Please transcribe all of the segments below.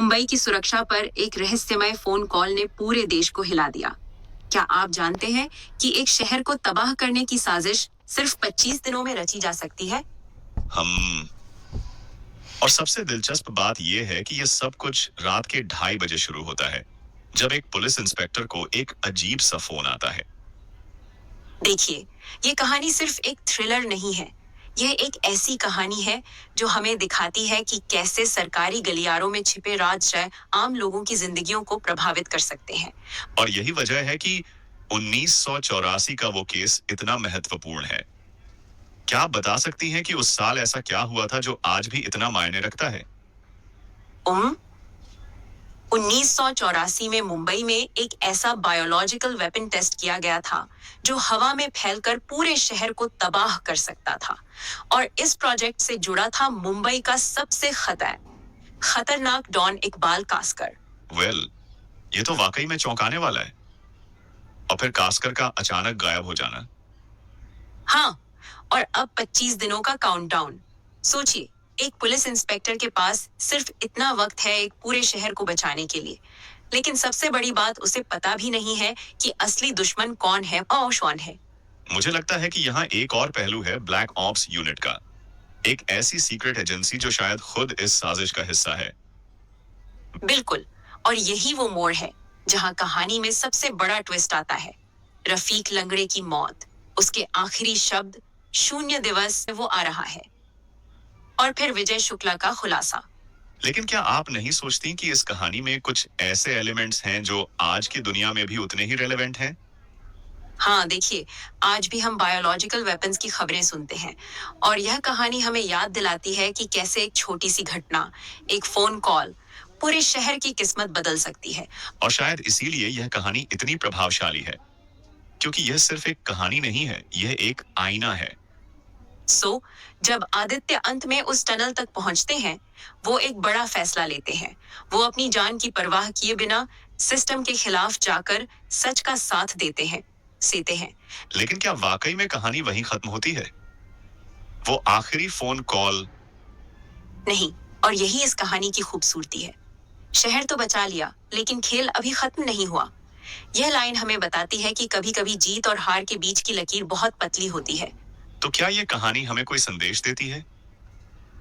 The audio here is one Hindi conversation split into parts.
मुंबई की सुरक्षा पर एक रहस्यमय फोन कॉल ने पूरे देश को हिला दिया। क्या आप जानते हैं कि एक शहर को तबाह करने की साजिश सिर्फ 25 दिनों में रची जा सकती है? हम और सबसे दिलचस्प बात यह है कि यह सब कुछ रात के 2:30 बजे शुरू होता है, जब एक पुलिस इंस्पेक्टर को एक अजीब सा फोन आता है। देखिए, ये कहानी सिर्फ एक थ्रिलर नहीं है। यह एक ऐसी कहानी है जो हमें दिखाती है कि कैसे सरकारी गलियारों में छिपे राज आम लोगों की जिंदगियों को प्रभावित कर सकते हैं। और यही वजह है कि 1984 का वो केस इतना महत्वपूर्ण है। क्या आप बता सकती हैं कि उस साल ऐसा क्या हुआ था जो आज भी इतना मायने रखता है? उम 1984 में मुंबई में एक ऐसा बायोलॉजिकल वेपन टेस्ट किया गया था जो हवा में फैलकर पूरे शहर को तबाह कर सकता था। और इस प्रोजेक्ट से जुड़ा था मुंबई का सबसे खतरनाक डॉन इकबाल कास्कर। वेल, ये तो वाकई में चौंकाने वाला है। और फिर कास्कर का अचानक गायब हो जाना। हाँ, और अब 25 दिनों का काउंटडाउन। सोचिए, एक पुलिस इंस्पेक्टर के पास सिर्फ इतना वक्त है एक पूरे शहर को बचाने के लिए। लेकिन सबसे बड़ी बात, उसे पता भी नहीं है कि असली दुश्मन कौन है और कौन है। मुझे लगता है कि यहाँ एक और पहलू है ब्लैक ऑप्स यूनिट का, एक ऐसी सीक्रेट एजेंसी जो शायद खुद इस साजिश का हिस्सा है। बिल्कुल, और यही वो मोड़ है जहां कहानी में सबसे बड़ा ट्विस्ट आता है। रफीक लंगड़े की मौत, उसके आखिरी शब्द, शून्य दिवस वो आ रहा है। और फिर विजय शुक्ला का खुलासा। लेकिन क्या आप नहीं सोचती कि इस कहानी में कुछ ऐसे एलिमेंट्स हैं जो आज की दुनिया में भी उतने ही रेलेवेंट हैं? हाँ, देखिए, आज भी हम बायोलॉजिकल वेपन्स की खबरें सुनते हैं। और यह कहानी हमें याद दिलाती है कि कैसे एक छोटी सी घटना, एक फोन कॉल, पूरे शहर की किस्मत बदल सकती है। और शायद इसीलिए यह कहानी इतनी प्रभावशाली है, क्योंकि यह सिर्फ एक कहानी नहीं है, यह एक आईना है। जब आदित्य अंत में उस टनल तक पहुंचते हैं, वो एक बड़ा फैसला लेते हैं। वो अपनी जान की परवाह किए बिना सिस्टम के खिलाफ जाकर सच का साथ देते हैं। लेकिन क्या वाकई में कहानी वहीं खत्म होती है? वो आखिरी फोन कॉल? नहीं, और यही इस कहानी की खूबसूरती है। शहर तो बचा लिया, लेकिन खेल अभी खत्म नहीं हुआ। यह लाइन हमें बताती है कि कभी-कभी जीत और हार के बीच की लकीर बहुत पतली होती है। तो क्या यह कहानी हमें कोई संदेश देती है?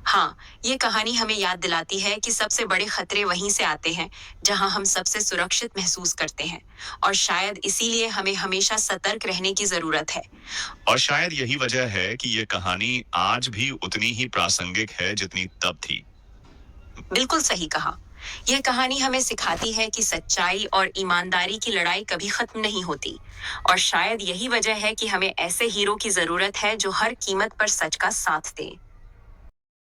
हाँ, ये कहानी हमें याद दिलाती है कि सबसे बड़े खतरे वहीं से आते हैं जहां हम सबसे सुरक्षित महसूस करते हैं। और शायद इसीलिए हमें हमेशा सतर्क रहने की जरूरत है। और शायद यही वजह है कि यह कहानी आज भी उतनी ही प्रासंगिक है जितनी तब थी। बिल्कुल सही कहा। यह कहानी हमें सिखाती है कि सच्चाई और ईमानदारी की लड़ाई कभी खत्म नहीं होती। और शायद यही वजह है कि हमें ऐसे हीरो की जरूरत है जो हर कीमत पर सच का साथ दे।